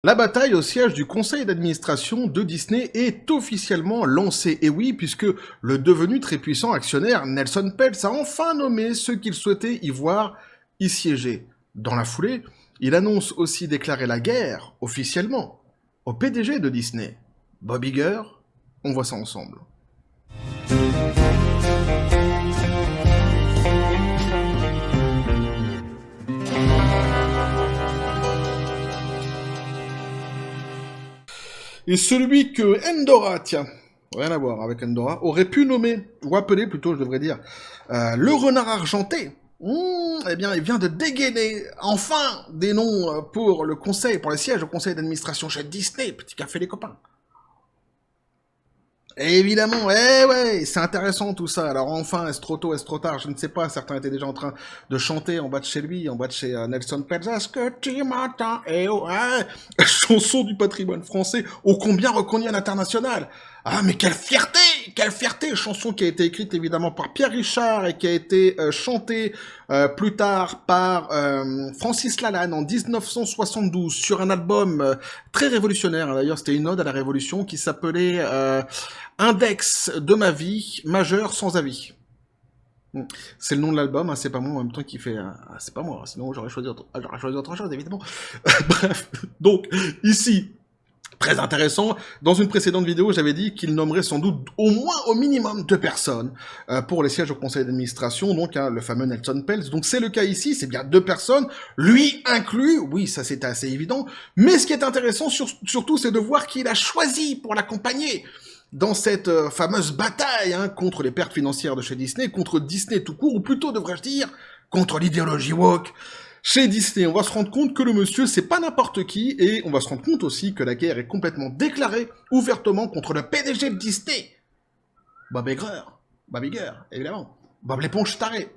La bataille au siège du conseil d'administration de Disney est officiellement lancée. Et oui, puisque le devenu très puissant actionnaire Nelson Peltz a enfin nommé ceux qu'il souhaitait y voir y siéger. Dans la foulée, il annonce aussi déclarer la guerre, officiellement, au PDG de Disney, Bob Iger. On voit ça ensemble. Et celui que Endora, tiens, rien à voir avec Endora, aurait pu nommer, ou appeler plutôt, je devrais dire, le renard argenté, eh bien, il vient de dégainer enfin des noms pour le conseil, pour les sièges au conseil d'administration chez Disney, petit café les copains. Et évidemment, ouais, c'est intéressant tout ça. Alors enfin, est-ce trop tôt, est-ce trop tard, je ne sais pas. Certains étaient déjà en train de chanter en bas de chez lui, en bas de chez Nelson Peltz. Est-ce que tu m'entends? Eh oh, hein, chanson du patrimoine français, ô combien reconnue à l'international. Ah, mais quelle fierté! Quelle fierté! Chanson qui a été écrite évidemment par Pierre Richard et qui a été chantée plus tard par Francis Lalanne en 1972 sur un album très révolutionnaire. D'ailleurs, c'était une ode à la révolution qui s'appelait Index de ma vie, majeur sans avis. C'est le nom de l'album, hein, c'est pas moi en même temps qui fait... c'est pas moi, sinon j'aurais choisi autre chose, évidemment. Bref, donc, ici, très intéressant. Dans une précédente vidéo, j'avais dit qu'il nommerait sans doute au moins, au minimum, 2 personnes pour les sièges au conseil d'administration, donc hein, le fameux Nelson Peltz. Donc c'est le cas ici, c'est bien 2 personnes, lui inclus, oui, ça c'était assez évident. Mais ce qui est intéressant surtout, c'est de voir qui il a choisi pour l'accompagner dans cette fameuse bataille hein, contre les pertes financières de chez Disney, contre Disney tout court, ou plutôt devrais-je dire, contre l'idéologie woke. Chez Disney, on va se rendre compte que le monsieur, c'est pas n'importe qui, et on va se rendre compte aussi que la guerre est complètement déclarée, ouvertement, contre le PDG de Disney. Bob Iger. Bob Iger, évidemment. Bob l'éponge taré.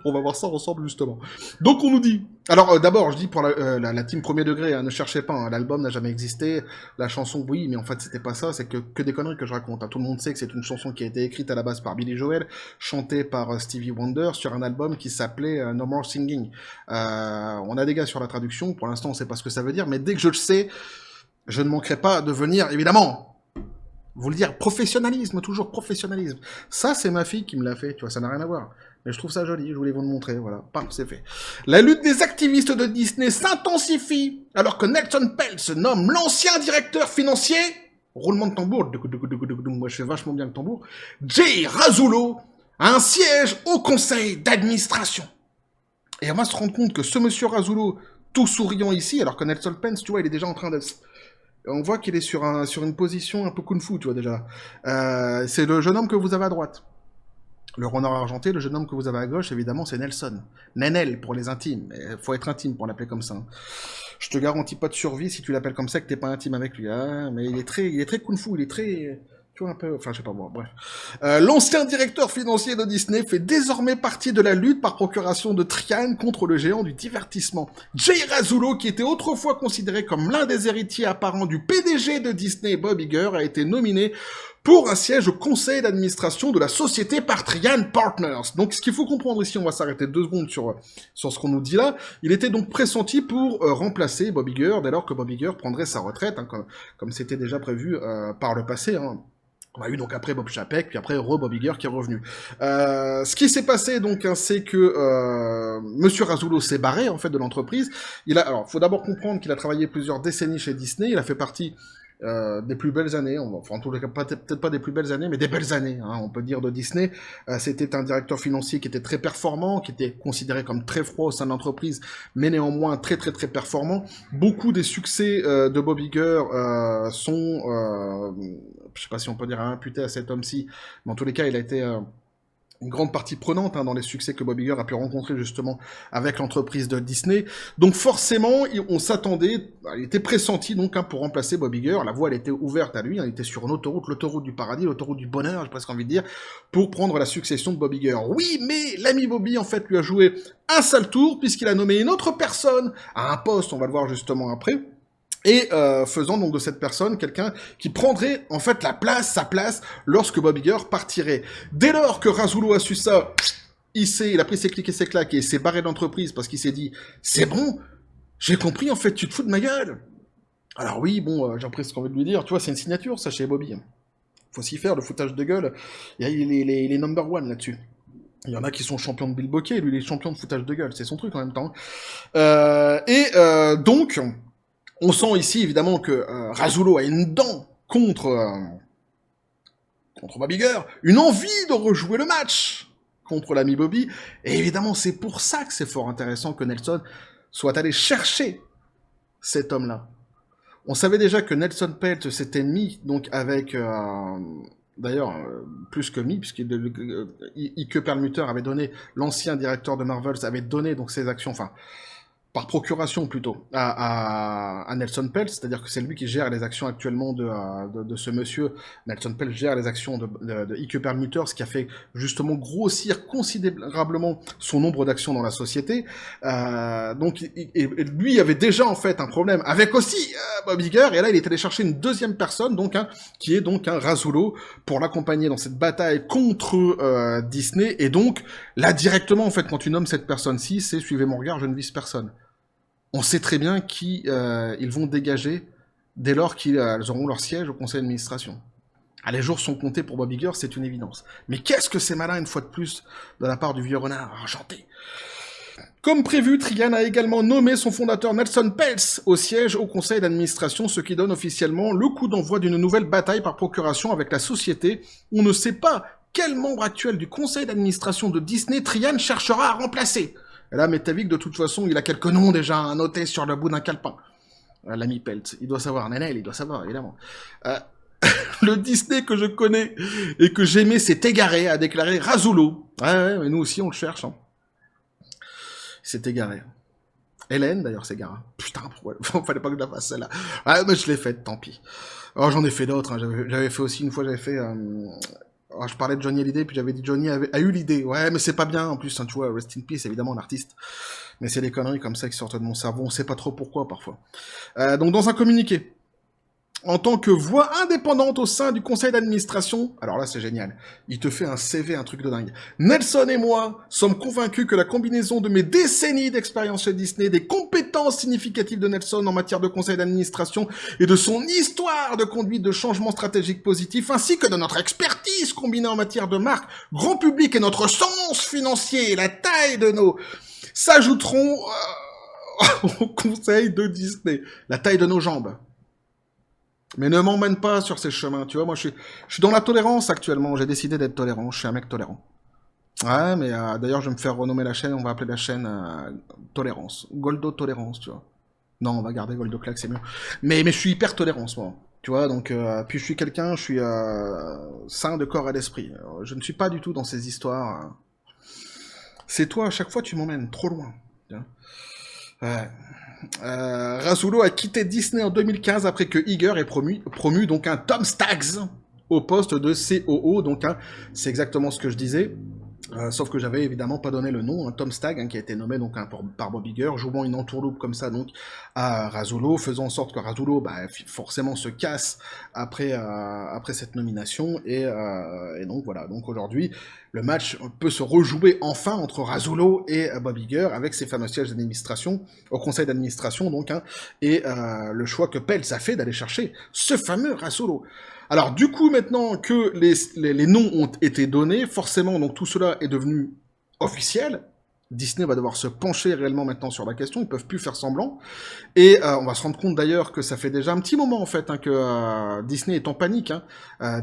On va voir ça ensemble, justement. Donc, on nous dit... Alors, d'abord, je dis pour la team premier degré, hein, ne cherchez pas, hein, l'album n'a jamais existé, la chanson, oui, mais en fait, c'était pas ça, c'est que des conneries que je raconte. Hein. Tout le monde sait que c'est une chanson qui a été écrite à la base par Billy Joel, chantée par Stevie Wonder, sur un album qui s'appelait No More Singing. On a des gars sur la traduction, pour l'instant, on sait pas ce que ça veut dire, mais dès que je le sais, je ne manquerai pas de venir, évidemment, vous le dire, professionnalisme, toujours professionnalisme. Ça, c'est ma fille qui me l'a fait, tu vois, ça n'a rien à voir. Mais je trouve ça joli, je voulais vous le montrer, voilà. Paf, c'est fait. La lutte des activistes de Disney s'intensifie, alors que Nelson Peltz nomme l'ancien directeur financier, roulement de tambour, moi je fais vachement bien le tambour, Jay Razullo, à un siège au conseil d'administration. Et on va se rendre compte que ce monsieur Razullo, tout souriant ici, alors que Nelson Peltz, tu vois, il est déjà en train de... On voit qu'il est sur une position un peu kung-fu, tu vois, déjà. C'est le jeune homme que vous avez à droite. Le renard argenté, le jeune homme que vous avez à gauche, évidemment, c'est Nelson. Nenel, pour les intimes. Il faut être intime pour l'appeler comme ça. Je te garantis pas de survie si tu l'appelles comme ça, que t'es pas intime avec lui. Hein, mais il est très kung-fu, il est très... Tu vois, un peu... Enfin, je sais pas moi, bref. L'ancien directeur financier de Disney fait désormais partie de la lutte par procuration de Trian contre le géant du divertissement. Jay Razullo, qui était autrefois considéré comme l'un des héritiers apparents du PDG de Disney, Bob Iger, a été nominé pour un siège au conseil d'administration de la société par Trian Partners. Donc, ce qu'il faut comprendre ici, on va s'arrêter 2 secondes sur ce qu'on nous dit là, il était donc pressenti pour remplacer Bob Iger, dès lors que Bob Iger prendrait sa retraite, hein, comme c'était déjà prévu par le passé, hein. On a eu donc après Bob Chapek, puis après Bob Iger qui est revenu. Ce qui s'est passé donc, hein, c'est que Monsieur Razullo s'est barré en fait de l'entreprise. Alors, faut d'abord comprendre qu'il a travaillé plusieurs décennies chez Disney. Il a fait partie des plus belles années, enfin en tout cas peut-être pas des plus belles années, mais des belles années, hein, on peut dire, de Disney. C'était un directeur financier qui était très performant, qui était considéré comme très froid au sein de l'entreprise, mais néanmoins très performant. Beaucoup des succès de Bob Iger sont, je sais pas si on peut dire imputés à cet homme-ci, mais en tous les cas, il a été une grande partie prenante hein, dans les succès que Bob Iger a pu rencontrer justement avec l'entreprise de Disney. Donc forcément, on s'attendait, il était pressenti donc hein, pour remplacer Bob Iger. La voie elle était ouverte à lui, hein, il était sur une autoroute, l'autoroute du paradis, l'autoroute du bonheur, j'ai presque envie de dire, pour prendre la succession de Bob Iger. Oui, mais l'ami Bobby en fait lui a joué un sale tour puisqu'il a nommé une autre personne à un poste, on va le voir justement après. Et faisant donc de cette personne quelqu'un qui prendrait en fait sa place lorsque Bob Iger partirait. Dès lors que Razullo a su ça, il a pris ses clics et ses claques et il s'est barré de l'entreprise parce qu'il s'est dit « C'est bon, j'ai compris en fait, tu te fous de ma gueule !» Alors oui, bon, j'ai presque envie de lui dire, tu vois, c'est une signature, ça, chez Bobby. Faut s'y faire, le foutage de gueule. Il est number one là-dessus. Il y en a qui sont champions de bilboquet, lui il est champion de foutage de gueule, c'est son truc en même temps. Donc, on sent ici évidemment que Razulo a une dent contre Bobby Gurr, une envie de rejouer le match contre l'ami Bobby. Et évidemment, c'est pour ça que c'est fort intéressant que Nelson soit allé chercher cet homme-là. On savait déjà que Nelson Pelt s'était mis donc avec d'ailleurs plus que mis puisque Ike Perlmutter avait donné, l'ancien directeur de Marvels avait donné donc ses actions, enfin par procuration plutôt, à Nelson Pelt, c'est-à-dire que c'est lui qui gère les actions actuellement de ce monsieur. Nelson Pelt gère les actions de Ike Perlmutter, ce qui a fait justement grossir considérablement son nombre d'actions dans la société. Donc et lui avait déjà en fait un problème avec aussi Bob Iger, et là il est allé chercher une deuxième personne, donc qui est donc un Razulo, pour l'accompagner dans cette bataille contre Disney, et donc là directement en fait quand tu nommes cette personne-ci, c'est suivez mon regard, je ne vise personne. On sait très bien qui ils vont dégager dès lors qu'ils auront leur siège au conseil d'administration. Ah, les jours sont comptés pour Bob Iger, c'est une évidence. Mais qu'est-ce que c'est malin une fois de plus de la part du vieux renard argenté. Comme prévu, Trian a également nommé son fondateur Nelson Peltz au siège au conseil d'administration, ce qui donne officiellement le coup d'envoi d'une nouvelle bataille par procuration avec la société. On ne sait pas quel membre actuel du conseil d'administration de Disney Trian cherchera à remplacer. Et là, Métavic, de toute façon, il a quelques noms déjà annotés sur le bout d'un calepin. L'ami Peltz, il doit savoir. Nenel, il doit savoir, évidemment. Le Disney que je connais et que j'aimais s'est égaré, a déclaré Razulo. Ouais, mais nous aussi, on le cherche. Hein. Il s'est égaré. Hélène, d'ailleurs, s'égare. Putain, pourquoi fallait pas que je la fasse, celle-là. Ah, mais je l'ai faite, tant pis. Alors, j'en ai fait d'autres. Hein. J'avais fait aussi, une fois, j'avais fait... Alors, je parlais de Johnny Hallyday, puis j'avais dit Johnny a eu l'idée. Ouais, mais c'est pas bien, en plus, hein, tu vois, rest in peace, évidemment, l'artiste. Mais c'est des conneries comme ça qui sortent de mon cerveau, on sait pas trop pourquoi, parfois. Donc, dans un communiqué, en tant que voix indépendante au sein du conseil d'administration, alors là c'est génial, il te fait un CV, un truc de dingue. Nelson et moi sommes convaincus que la combinaison de mes décennies d'expérience chez Disney, des compétences significatives de Nelson en matière de conseil d'administration et de son histoire de conduite de changement stratégique positif, ainsi que de notre expertise combinée en matière de marque, grand public et notre sens financier et la taille de nos... s'ajouteront au conseil de Disney. La taille de nos jambes. Mais ne m'emmène pas sur ces chemins, tu vois, moi je suis dans la tolérance actuellement, j'ai décidé d'être tolérant, je suis un mec tolérant. Ouais, mais d'ailleurs je vais me faire renommer la chaîne, on va appeler la chaîne Tolérance, Goldo Tolérance, tu vois. Non, on va garder Goldo Clack, c'est mieux. Mais je suis hyper tolérant en ce moment, tu vois, donc, puis je suis quelqu'un, je suis sain de corps et d'esprit. Je ne suis pas du tout dans ces histoires. C'est toi, à chaque fois tu m'emmènes trop loin. Tu vois. Ouais. Razulo a quitté Disney en 2015 après que Iger ait promu donc un Tom Staggs au poste de COO. Donc c'est exactement ce que je disais. Sauf que j'avais évidemment pas donné le nom, Tom Stagg, qui a été nommé donc par Bob Iger, jouant une entourloupe comme ça donc à Razulo, faisant en sorte que Razulo forcément se casse après cette nomination, et donc voilà, donc aujourd'hui le match peut se rejouer enfin entre Razulo et Bob Iger avec ses fameux sièges d'administration, au conseil d'administration donc, et le choix que Peltz a fait d'aller chercher ce fameux Razulo. Alors du coup, maintenant que les noms ont été donnés, forcément, donc tout cela est devenu officiel. Disney va devoir se pencher réellement maintenant sur la question, ils peuvent plus faire semblant. Et on va se rendre compte d'ailleurs que ça fait déjà un petit moment en fait que Disney est en panique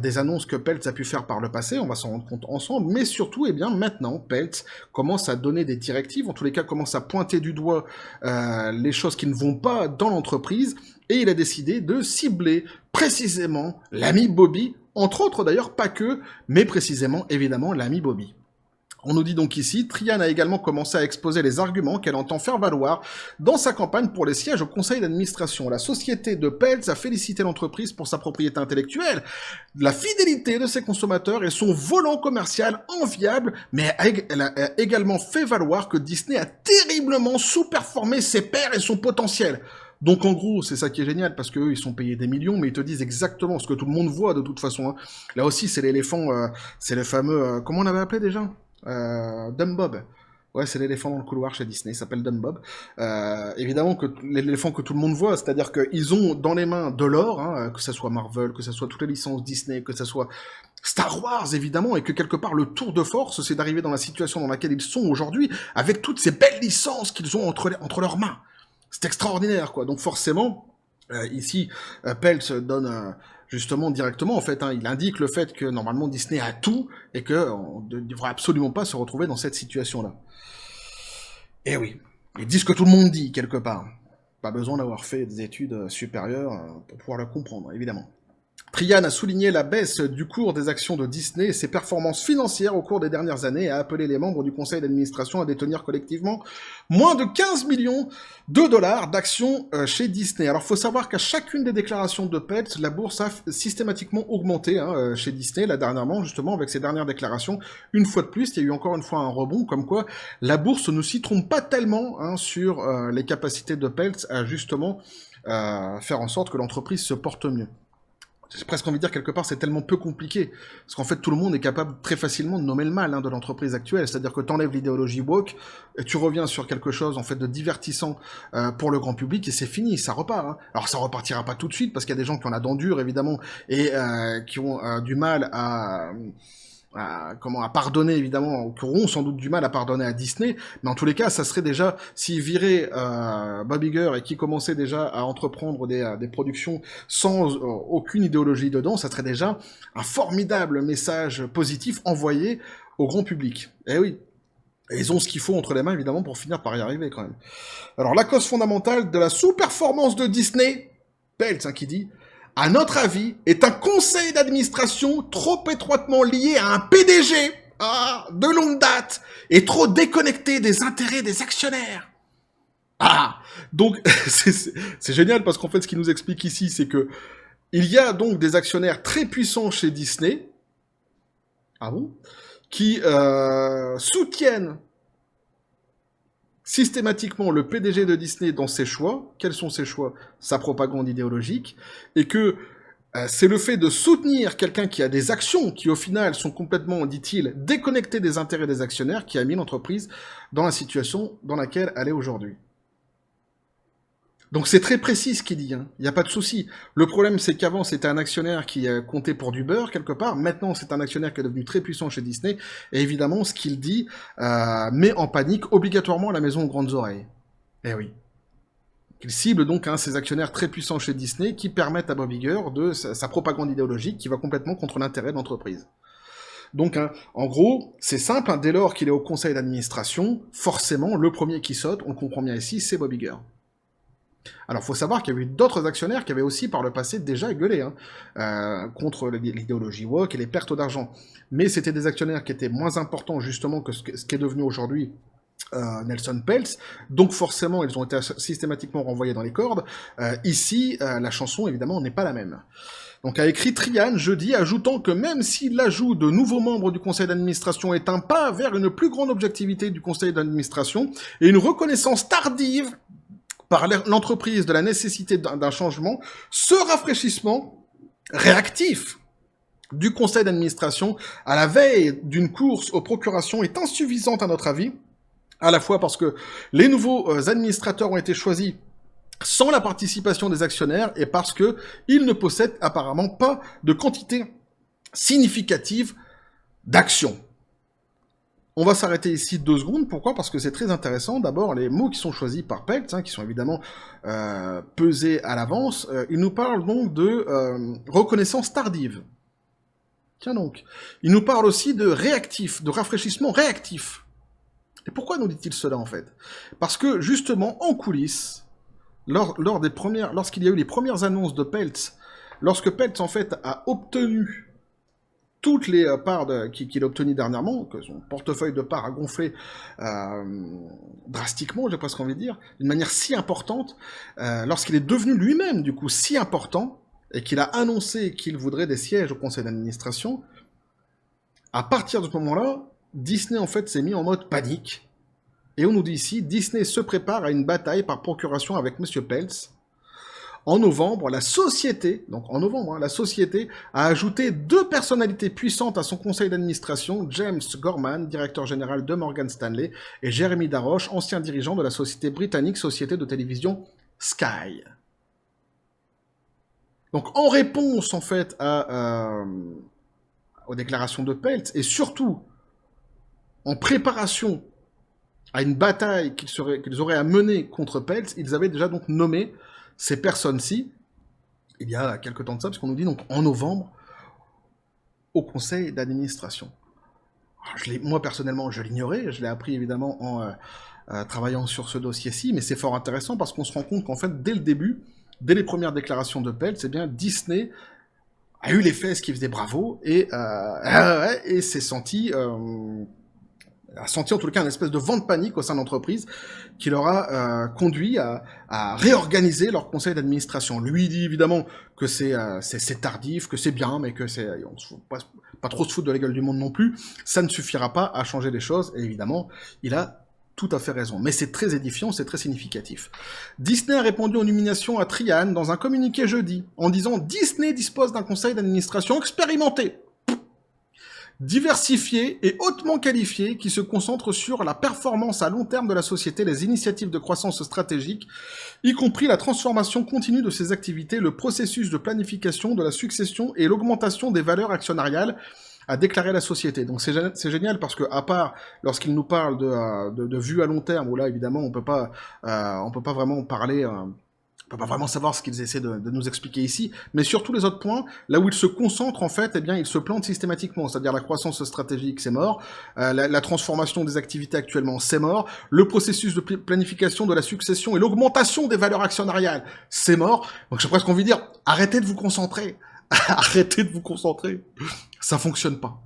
des annonces que Peltz a pu faire par le passé, on va s'en rendre compte ensemble, mais surtout, eh bien maintenant, Peltz commence à donner des directives, en tous les cas commence à pointer du doigt les choses qui ne vont pas dans l'entreprise, et il a décidé de cibler précisément l'ami Bobby, entre autres d'ailleurs, pas que, mais précisément évidemment l'ami Bobby. On nous dit donc ici, Trian a également commencé à exposer les arguments qu'elle entend faire valoir dans sa campagne pour les sièges au conseil d'administration. La société de Peltz a félicité l'entreprise pour sa propriété intellectuelle, la fidélité de ses consommateurs et son volant commercial enviable, mais elle a également fait valoir que Disney a terriblement sous-performé ses pairs et son potentiel. Donc en gros, c'est ça qui est génial, parce qu'eux, ils sont payés des millions, mais ils te disent exactement ce que tout le monde voit de toute façon. Hein. Là aussi, c'est l'éléphant, c'est le fameux... comment on avait appelé déjà Dumb Bob. Ouais, c'est l'éléphant dans le couloir chez Disney, il s'appelle Dumb Bob. Évidemment que l'éléphant que tout le monde voit, c'est-à-dire qu'ils ont dans les mains de l'or, hein, que ce soit Marvel, que ce soit toutes les licences Disney, que ce soit Star Wars évidemment, et que quelque part le tour de force, c'est d'arriver dans la situation dans laquelle ils sont aujourd'hui, avec toutes ces belles licences qu'ils ont entre leurs mains. C'est extraordinaire, quoi. Donc forcément, ici, Peltz donne justement directement, en fait, hein, il indique le fait que normalement Disney a tout et qu'on ne devrait absolument pas se retrouver dans cette situation-là. Eh oui, ils disent ce que tout le monde dit, quelque part. Pas besoin d'avoir fait des études supérieures pour pouvoir le comprendre, évidemment. Trian a souligné la baisse du cours des actions de Disney et ses performances financières au cours des dernières années et a appelé les membres du conseil d'administration à détenir collectivement moins de 15 millions de dollars d'actions chez Disney. Alors, il faut savoir qu'à chacune des déclarations de Peltz, la bourse a systématiquement augmenté chez Disney, là dernièrement, justement, avec ces dernières déclarations. Une fois de plus, il y a eu encore une fois un rebond, comme quoi la bourse ne s'y trompe pas tellement sur les capacités de Peltz à justement faire en sorte que l'entreprise se porte mieux. J'ai presque envie de dire, quelque part, c'est tellement peu compliqué. Parce qu'en fait, tout le monde est capable très facilement de nommer le mal de l'entreprise actuelle. C'est-à-dire que t'enlèves l'idéologie woke, et tu reviens sur quelque chose, en fait, de divertissant pour le grand public, et c'est fini, ça repart. Hein. Alors, ça repartira pas tout de suite, parce qu'il y a des gens qui ont la dent dure, évidemment, et qui ont du mal à pardonner, évidemment, ou qui auront sans doute du mal à pardonner à Disney, mais en tous les cas, ça serait déjà, s'ils viraient Bob Iger et qui commençait déjà à entreprendre des productions sans aucune idéologie dedans, ça serait déjà un formidable message positif envoyé au grand public. Eh oui, et ils ont ce qu'il faut entre les mains, évidemment, pour finir par y arriver, quand même. Alors, la cause fondamentale de la sous-performance de Disney, Peltz, qui dit... à notre avis, est un conseil d'administration trop étroitement lié à un PDG de longue date et trop déconnecté des intérêts des actionnaires. Donc c'est génial parce qu'en fait ce qu'il nous explique ici, c'est que il y a donc des actionnaires très puissants chez Disney, qui soutiennent systématiquement le PDG de Disney dans ses choix. Quels sont ses choix? Sa propagande idéologique. Et que c'est le fait de soutenir quelqu'un qui a des actions qui, au final, sont complètement, dit-il, déconnectées des intérêts des actionnaires, qui a mis l'entreprise dans la situation dans laquelle elle est aujourd'hui. Donc c'est très précis ce qu'il dit, il n'y a pas de souci. Le problème, c'est qu'avant, c'était un actionnaire qui comptait pour du beurre, quelque part. Maintenant, c'est un actionnaire qui est devenu très puissant chez Disney. Et évidemment, ce qu'il dit met en panique obligatoirement la maison aux grandes oreilles. Eh oui. Il cible donc ces actionnaires très puissants chez Disney qui permettent à Bob Iger de sa propagande idéologique qui va complètement contre l'intérêt de l'entreprise. Donc, en gros, c'est simple, dès lors qu'il est au conseil d'administration, forcément, le premier qui saute, on le comprend bien ici, c'est Bob Iger. Alors, il faut savoir qu'il y a eu d'autres actionnaires qui avaient aussi, par le passé, déjà gueulé contre l'idéologie woke et les pertes d'argent. Mais c'était des actionnaires qui étaient moins importants, justement, que ce qui est devenu aujourd'hui Nelson Peltz. Donc, forcément, ils ont été systématiquement renvoyés dans les cordes. Ici, la chanson, évidemment, n'est pas la même. Donc, a écrit Trian jeudi, ajoutant que même si l'ajout de nouveaux membres du conseil d'administration est un pas vers une plus grande objectivité du conseil d'administration et une reconnaissance tardive par l'entreprise de la nécessité d'un changement, ce rafraîchissement réactif du conseil d'administration à la veille d'une course aux procurations est insuffisante à notre avis, à la fois parce que les nouveaux administrateurs ont été choisis sans la participation des actionnaires et parce que ils ne possèdent apparemment pas de quantité significative d'actions. On va s'arrêter ici 2 secondes. Pourquoi? Parce que c'est très intéressant. D'abord, les mots qui sont choisis par Peltz, qui sont évidemment pesés à l'avance, il nous parle donc de reconnaissance tardive. Tiens donc. Il nous parle aussi de réactif, de rafraîchissement réactif. Et pourquoi nous dit-il cela, en fait? Parce que, justement, en coulisses, lorsqu'il y a eu les premières annonces de Peltz, lorsque Peltz, en fait, a obtenu toutes les parts qu'il a obtenues dernièrement, que son portefeuille de parts a gonflé drastiquement, j'ai presque envie de dire, d'une manière si importante, lorsqu'il est devenu lui-même, du coup, si important, et qu'il a annoncé qu'il voudrait des sièges au conseil d'administration, à partir de ce moment-là, Disney, en fait, s'est mis en mode panique. Et on nous dit ici, Disney se prépare à une bataille par procuration avec M. Peltz, en novembre, la société, donc en novembre, hein, la société a ajouté 2 personnalités puissantes à son conseil d'administration, James Gorman, directeur général de Morgan Stanley, et Jeremy Darroch, ancien dirigeant de la société britannique Société de télévision Sky. Donc en réponse en fait aux déclarations de Peltz, et surtout en préparation à une bataille qu'ils auraient à mener contre Peltz, ils avaient déjà donc nommé ces personnes-ci, il y a quelques temps de ça, parce qu'on nous dit donc en novembre, au conseil d'administration. Moi personnellement, je l'ignorais, je l'ai appris évidemment en travaillant sur ce dossier-ci, mais c'est fort intéressant parce qu'on se rend compte qu'en fait, dès le début, dès les premières déclarations de Peltz, eh bien, Disney a eu les fesses qui faisaient bravo et s'est senti... a senti en tout cas une espèce de vent de panique au sein de l'entreprise qui leur a conduit à réorganiser leur conseil d'administration. Lui dit évidemment que c'est tardif, que c'est bien, mais que on ne faut pas trop se foutre de la gueule du monde non plus. Ça ne suffira pas à changer les choses, et évidemment, il a tout à fait raison. Mais c'est très édifiant, c'est très significatif. Disney a répondu aux nominations à Trian dans un communiqué jeudi, en disant « Disney dispose d'un conseil d'administration expérimenté ». Diversifié et hautement qualifié, qui se concentre sur la performance à long terme de la société, les initiatives de croissance stratégique, y compris la transformation continue de ses activités, le processus de planification de la succession et l'augmentation des valeurs actionnariales, a déclaré la société. Donc c'est génial parce que, à part lorsqu'il nous parle de vue à long terme, où là évidemment on peut pas vraiment parler... on peut pas vraiment savoir ce qu'ils essaient de nous expliquer ici, mais sur tous les autres points, là où ils se concentrent, en fait, eh bien, ils se plantent systématiquement. C'est-à-dire la croissance stratégique, c'est mort. La transformation des activités actuellement, c'est mort. Le processus de planification de la succession et l'augmentation des valeurs actionnariales, c'est mort. Donc j'ai presque envie de dire, arrêtez de vous concentrer. Arrêtez de vous concentrer. Ça fonctionne pas.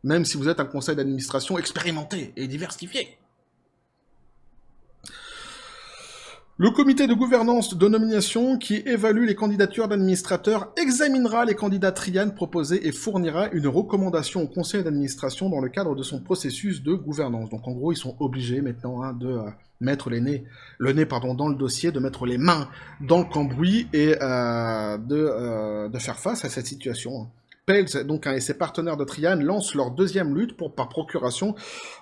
Même si vous êtes un conseil d'administration expérimenté et diversifié. Le comité de gouvernance de nomination qui évalue les candidatures d'administrateurs examinera les candidats Trian proposés et fournira une recommandation au conseil d'administration dans le cadre de son processus de gouvernance. Donc en gros, ils sont obligés maintenant de mettre le nez dans le dossier, de mettre les mains dans le cambouis et de faire face à cette situation. Peltz donc, et ses partenaires de Trian lancent leur deuxième lutte par procuration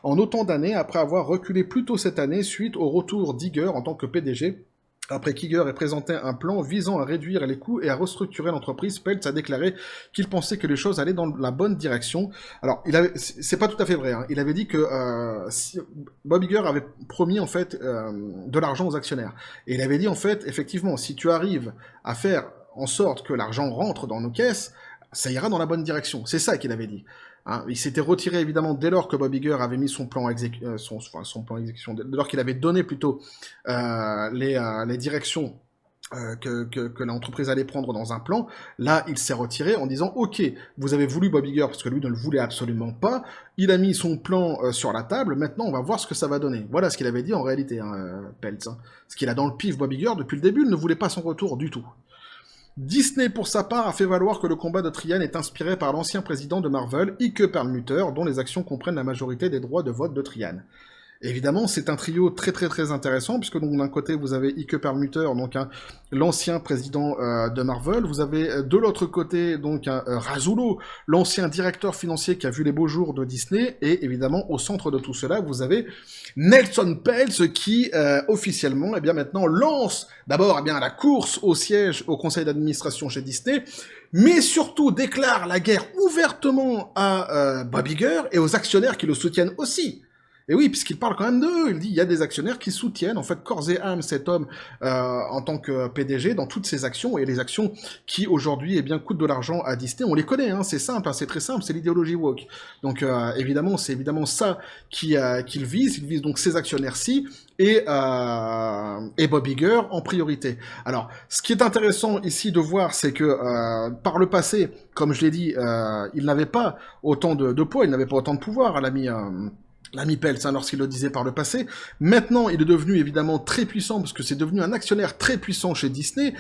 en autant d'années après avoir reculé plus tôt cette année suite au retour d'Iger en tant que PDG. Après qu'Iger ait présenté un plan visant à réduire les coûts et à restructurer l'entreprise, Peltz a déclaré qu'il pensait que les choses allaient dans la bonne direction. Alors, c'est pas tout à fait vrai, hein. Il avait dit que Bob Iger avait promis en fait de l'argent aux actionnaires. Et il avait dit en fait, effectivement, si tu arrives à faire en sorte que l'argent rentre dans nos caisses, ça ira dans la bonne direction. C'est ça qu'il avait dit. Hein, il s'était retiré évidemment dès lors que Bob Iger avait mis son plan exécution, dès lors qu'il avait donné plutôt les directions que l'entreprise allait prendre dans un plan. Là, il s'est retiré en disant « Ok, vous avez voulu Bob Iger parce que lui ne le voulait absolument pas. Il a mis son plan sur la table. Maintenant, on va voir ce que ça va donner. » Voilà ce qu'il avait dit en réalité, Peltz. Hein. Ce qu'il a dans le pif, Bob Iger, depuis le début, il ne voulait pas son retour du tout. Disney, pour sa part, a fait valoir que le combat de Trian est inspiré par l'ancien président de Marvel, Ike Perlmutter, dont les actions comprennent la majorité des droits de vote de Trian. Évidemment, c'est un trio très très très intéressant, puisque donc d'un côté vous avez Ike Perlmutter, donc l'ancien président de Marvel, vous avez de l'autre côté donc Razullo, l'ancien directeur financier qui a vu les beaux jours de Disney, et évidemment au centre de tout cela vous avez Nelson Peltz qui officiellement eh bien maintenant lance d'abord eh bien la course au siège au conseil d'administration chez Disney, mais surtout déclare la guerre ouvertement à Bob Iger et aux actionnaires qui le soutiennent aussi. Et oui, puisqu'il parle quand même d'eux, il dit il y a des actionnaires qui soutiennent en fait corps et âme cet homme en tant que PDG dans toutes ses actions, et les actions qui aujourd'hui eh bien coûtent de l'argent à Disney, on les connaît, hein, c'est simple, hein, c'est très simple, c'est l'idéologie woke. Donc évidemment, c'est évidemment ça qu'il vise, il vise donc ces actionnaires-ci et Bob Iger en priorité. Alors, ce qui est intéressant ici de voir, c'est que par le passé, comme je l'ai dit, il n'avait pas autant de poids, il n'avait pas autant de pouvoir à l'ami Peltz, hein, lorsqu'il le disait par le passé. Maintenant, il est devenu évidemment très puissant, parce que c'est devenu un actionnaire très puissant chez Disney.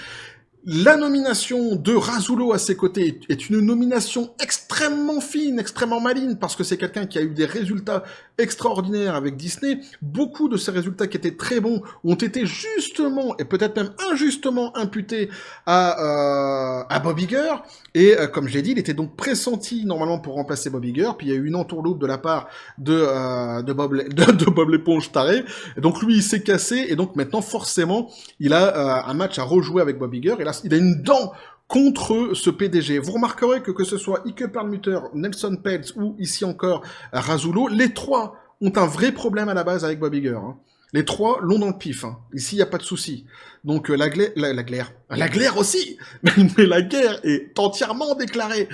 La nomination de Razullo à ses côtés est une nomination extrêmement extrêmement fine, extrêmement maligne, parce que c'est quelqu'un qui a eu des résultats extraordinaires avec Disney. Beaucoup de ces résultats qui étaient très bons ont été justement, et peut-être même injustement, imputés à Bob Iger. Et comme je l'ai dit, il était donc pressenti normalement pour remplacer Bob Iger, puis il y a eu une entourloupe de la part de Bob l'éponge taré. Et donc lui, il s'est cassé, et donc maintenant, forcément, il a un match à rejouer avec Bob Iger, et là, il a une dent contre ce PDG. Vous remarquerez que ce soit Ike Perlmutter, Nelson Peltz ou ici encore Razullo, les trois ont un vrai problème à la base avec Bob Iger. Hein. Les trois l'ont dans le pif. Hein. Ici, il n'y a pas de souci. Donc la glaire aussi, mais la guerre est entièrement déclarée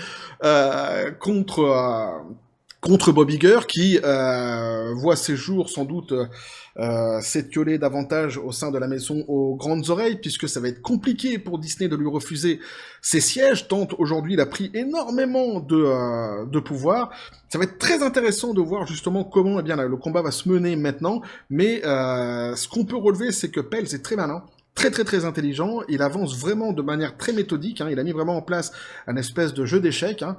contre Bob Iger, qui voit ses jours sans doute s'étioler davantage au sein de la maison aux grandes oreilles, puisque ça va être compliqué pour Disney de lui refuser ses sièges, tant aujourd'hui il a pris énormément de pouvoir. Ça va être très intéressant de voir justement comment le combat va se mener maintenant, mais ce qu'on peut relever, c'est que Peltz est très malin, très intelligent, il avance vraiment de manière très méthodique, hein. Il a mis vraiment en place un espèce de jeu d'échecs, hein.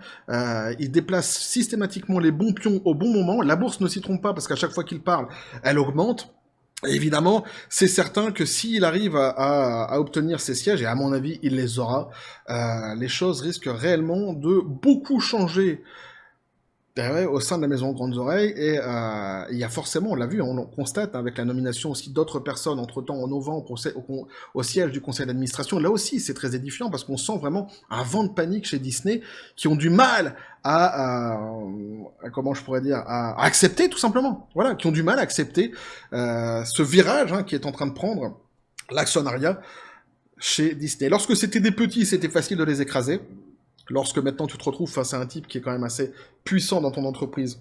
Il déplace systématiquement les bons pions au bon moment, la bourse ne s'y trompe pas parce qu'à chaque fois qu'il parle, elle augmente. Et évidemment, c'est certain que s'il arrive à obtenir ces sièges, et à mon avis il les aura, les choses risquent réellement de beaucoup changer au sein de la maison aux grandes oreilles, et il y a forcément, on l'a vu, on constate avec la nomination aussi d'autres personnes entre-temps en novembre au siège du conseil d'administration. Là aussi, c'est très édifiant parce qu'on sent vraiment un vent de panique chez Disney qui ont du mal comment je pourrais dire, à accepter tout simplement. Voilà, qui ont du mal à accepter ce virage qui est en train de prendre l'actionnariat chez Disney. Lorsque c'était des petits, c'était facile de les écraser. Lorsque maintenant tu te retrouves face à un type qui est quand même assez puissant dans ton entreprise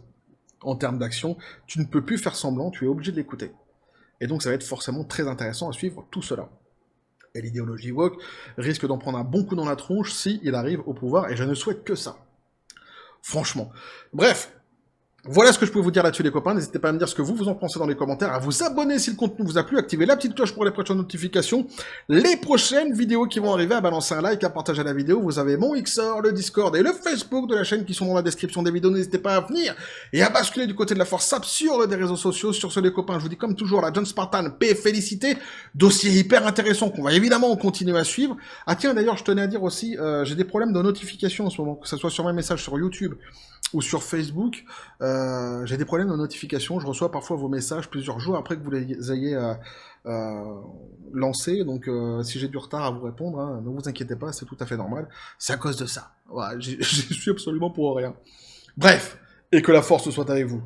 en termes d'action, tu ne peux plus faire semblant, tu es obligé de l'écouter. Et donc ça va être forcément très intéressant à suivre tout cela. Et l'idéologie woke risque d'en prendre un bon coup dans la tronche s'il arrive au pouvoir, et je ne souhaite que ça. Franchement. Bref, voilà ce que je peux vous dire là-dessus les copains, n'hésitez pas à me dire ce que vous en pensez dans les commentaires, à vous abonner si le contenu vous a plu, activer la petite cloche pour les prochaines notifications, les prochaines vidéos qui vont arriver, à balancer un like, à partager la vidéo, vous avez mon Xor, le Discord et le Facebook de la chaîne qui sont dans la description des vidéos, n'hésitez pas à venir et à basculer du côté de la force absurde des réseaux sociaux. Sur ce les copains, je vous dis comme toujours, la John Spartan, paix, félicité, dossier hyper intéressant qu'on va évidemment continuer à suivre. Ah tiens d'ailleurs, je tenais à dire aussi, j'ai des problèmes de notification en ce moment, que ce soit sur mes messages sur YouTube ou sur Facebook, j'ai des problèmes de notification, je reçois parfois vos messages plusieurs jours après que vous les ayez lancés, donc si j'ai du retard à vous répondre, ne vous inquiétez pas, c'est tout à fait normal, c'est à cause de ça. Voilà, j'y suis absolument pour rien. Bref, et que la force soit avec vous.